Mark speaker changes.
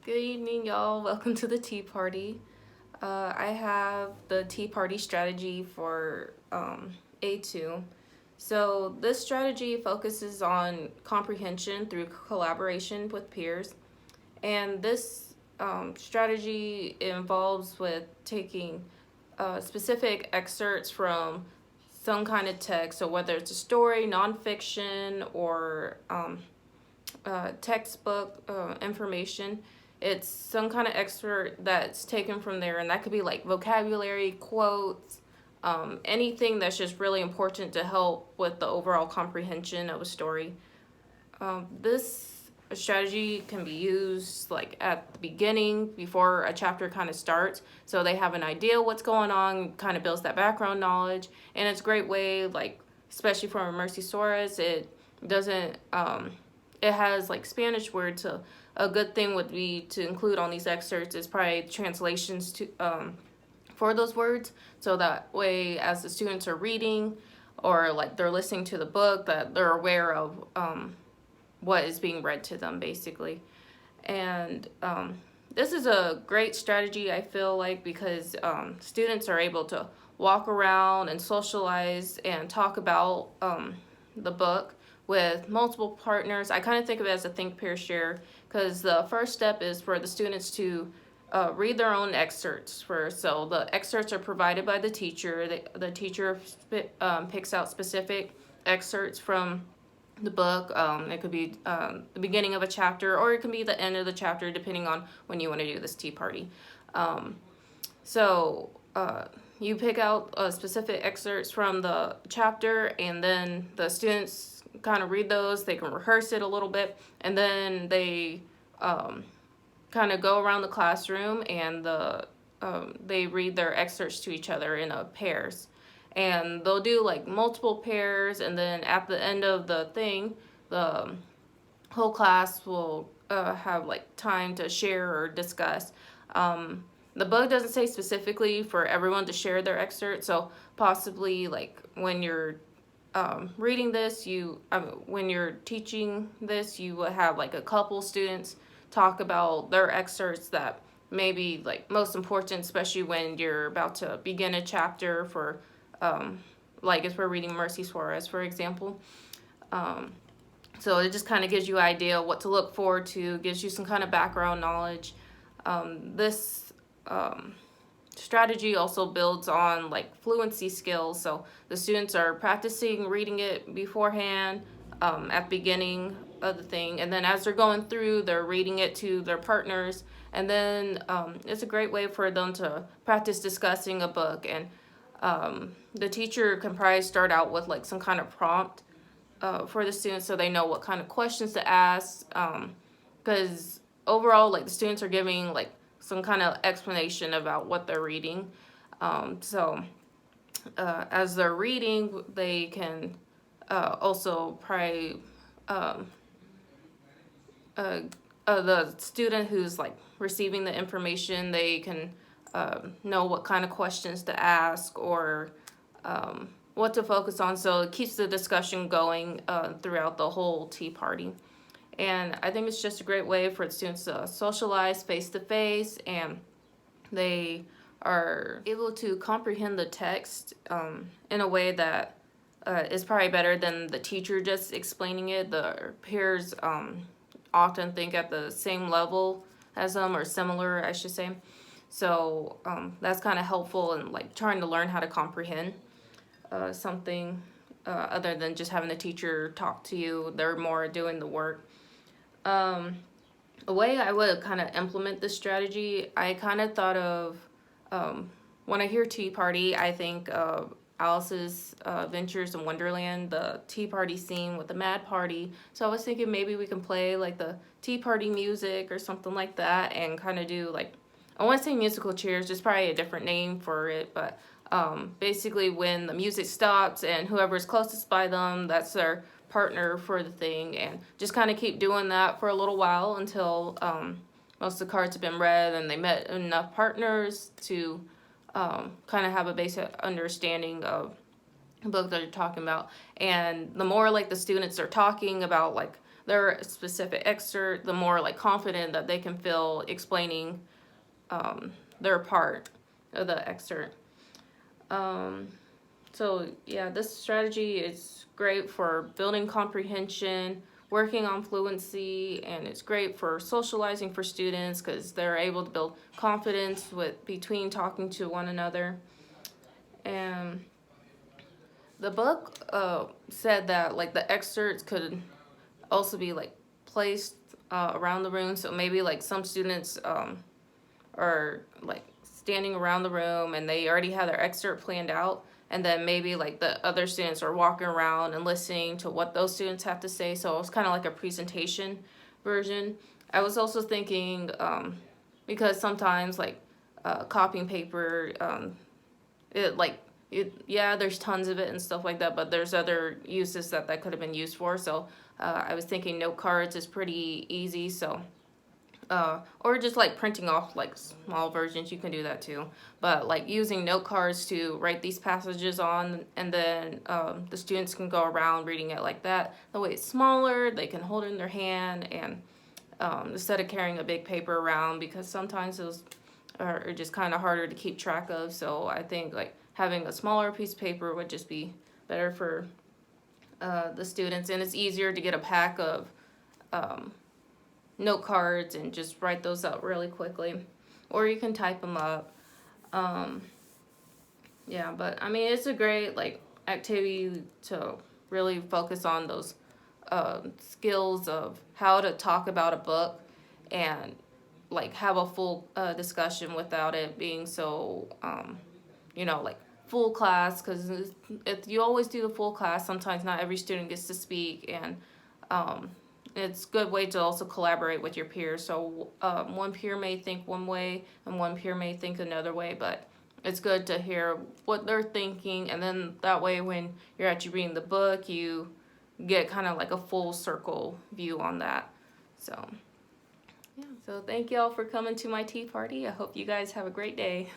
Speaker 1: Good evening, y'all. Welcome to the Tea Party. I have the Tea Party strategy for A2. So, this strategy focuses on comprehension through collaboration with peers. And this strategy involves with taking specific excerpts from some kind of text. So, whether it's a story, nonfiction, or textbook information. It's some kind of excerpt that's taken from there, and that could be like vocabulary, quotes, anything that's just really important to help with the overall comprehension of a story. This strategy can be used like at the beginning before a chapter kind of starts, so they have an idea what's going on, kind of builds that background knowledge, and it's a great way, like especially for Mercy Suarez, it doesn't it has like Spanish words, so a good thing would be to include on these excerpts is probably translations to for those words, so that way as the students are reading or like they're listening to the book, that they're aware of what is being read to them basically. And this is a great strategy, I feel like, because students are able to walk around and socialize and talk about the book with multiple partners. I kind of think of it as a think, pair, share, because the first step is for the students to read their own excerpts first. So the excerpts are provided by the teacher. The teacher picks out specific excerpts from the book. It could be the beginning of a chapter, or it can be the end of the chapter, depending on when you want to do this tea party. Um, so you pick out specific excerpts from the chapter, and then the students kind of read those. They can rehearse it a little bit, and then they kind of go around the classroom and they read their excerpts to each other in pairs. And they'll do like multiple pairs, and then at the end of the thing, the whole class will have like time to share or discuss. The book doesn't say specifically for everyone to share their excerpt, so possibly like when you're reading this, when you're teaching this, you will have like a couple students talk about their excerpts that may be like most important, especially when you're about to begin a chapter for like if we're reading Mercy Suarez, for example. Um, so it just kind of gives you an idea what to look forward to, gives you some kind of background knowledge. This strategy also builds on like fluency skills. So the students are practicing reading it beforehand at the beginning of the thing, and then as they're going through, they're reading it to their partners, and then it's a great way for them to practice discussing a book. And the teacher can probably start out with like some kind of prompt for the students, so they know what kind of questions to ask. Because overall, like the students are giving like some kind of explanation about what they're reading. So as they're reading, they can also probably uh, the student who's like receiving the information, they can know what kind of questions to ask, or what to focus on. So it keeps the discussion going throughout the whole tea party. And I think it's just a great way for the students to socialize face to face, and they are able to comprehend the text in a way that is probably better than the teacher just explaining it. The peers often think at the same level as them, or similar, I should say. So that's kind of helpful in like trying to learn how to comprehend something other than just having the teacher talk to you. They're more doing the work. A way I would kind of implement this strategy, I kind of thought of when I hear Tea Party, I think of Alice's Adventures in Wonderland, the Tea Party scene with the Mad Party. So I was thinking maybe we can play like the Tea Party music or something like that, and kind of do like, I want to say musical chairs, just probably a different name for it, but basically when the music stops and whoever's closest by them, that's their partner for the thing, and just kind of keep doing that for a little while until most of the cards have been read and they met enough partners to kind of have a basic understanding of the book that you're talking about. And the more like the students are talking about like their specific excerpt, the more like confident that they can feel explaining their part of the excerpt. So yeah, this strategy is great for building comprehension, working on fluency, and it's great for socializing for students because they're able to build confidence with between talking to one another. And the book said that like the excerpts could also be like placed around the room, so maybe like some students are like standing around the room and they already have their excerpt planned out, and then maybe like the other students are walking around and listening to what those students have to say, so it's kind of like a presentation version. I was also thinking because sometimes like copying paper it like yeah, there's tons of it and stuff like that, but there's other uses that could have been used for. So I was thinking note cards is pretty easy, so or just like printing off like small versions, you can do that too. But like using note cards to write these passages on, and then the students can go around reading it like that. The way it's smaller, they can hold it in their hand, and instead of carrying a big paper around, because sometimes those are just kind of harder to keep track of. So I think like having a smaller piece of paper would just be better for the students, and it's easier to get a pack of note cards and just write those out really quickly, or you can type them up. Yeah, but I mean, it's a great like activity to really focus on those skills of how to talk about a book and like have a full discussion without it being so like full class, because if you always do the full class, sometimes not every student gets to speak, and it's a good way to also collaborate with your peers. So one peer may think one way and one peer may think another way, but it's good to hear what they're thinking, and then that way when you're actually reading the book, you get kind of like a full circle view on that. So yeah, so thank y'all for coming to my tea party. I hope you guys have a great day.